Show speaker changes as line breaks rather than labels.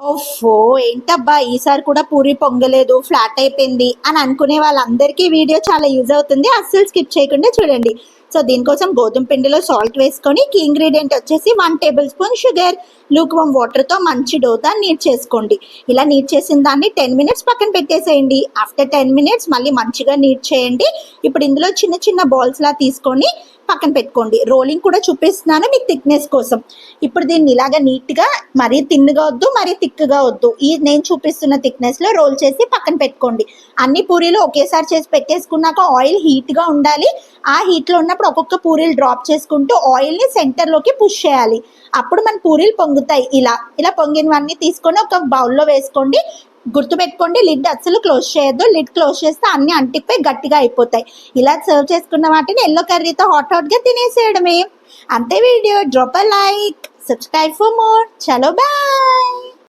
ఓఫో! ఏంటబ్బా ఈసారి కూడా పూరి పొంగలేదు, ఫ్లాట్ అయిపోయింది అని అనుకునే వాళ్ళందరికీ వీడియో చాలా యూజ్ అవుతుంది. అస్సలు స్కిప్ చేయకుండా చూడండి. సో, దీనికోసం గోధుమ పిండిలో సాల్ట్ వేసుకొని, కీ ఇంగ్రీడియంట్ వచ్చేసి 1 టేబుల్ స్పూన్ షుగర్, లూక్‌వార్మ్ వాటర్‌తో మంచి డోతో నీట్ చేసుకోండి. ఇలా నీట్ చేసిన దాన్ని 10 మినిట్స్ పక్కన పెట్టేసేయండి. ఆఫ్టర్ 10 మినిట్స్ మళ్ళీ మంచిగా నీట్ చేయండి. ఇప్పుడు ఇందులో చిన్న చిన్న బాల్స్‌లా తీసుకొని పక్కన పెట్టుకోండి. రోలింగ్ కూడా చూపిస్తున్నాను మీకు థిక్‌నెస్ కోసం. ఇప్పుడు దీన్ని ఇలాగ నీట్‌గా మరీ థిన్‌గా వద్దు, మరీ థిక్‌గా వద్దు. ఈ నేను చూపిస్తున్న థిక్‌నెస్‌లో రోల్ చేసి పక్కన పెట్టుకోండి. అన్ని పూరీలు ఒకేసారి చేసి పెట్టేసుకున్నాక ఆయిల్ హీట్‌గా ఉండాలి. ఆ హీట్లో ఉన్నప్పుడు ఒక్కొక్క పూరీలు డ్రాప్ చేసుకుంటూ ఆయిల్‌ని సెంటర్‌లోకి పుష్ చేయాలి. అప్పుడు మన పూరీలు పొంగుతాయి. ఇలా పొంగినవన్నీ తీసుకొని ఒక బౌల్‌లో వేసుకోండి. గుర్తుపెట్టుకోండి, లిడ్ అస్సలు క్లోజ్ చేయొద్దు. లిడ్ క్లోజ్ చేస్తే అన్ని అంటికిపోయి గట్టిగా అయిపోతాయి. ఇలా సర్వ్ చేసుకున్న వాటిని ఎల్లో కర్రీతో హాట్‌గా తినేసేయడమే. అంతే video. Drop a like, subscribe for more. చలో బాయ్.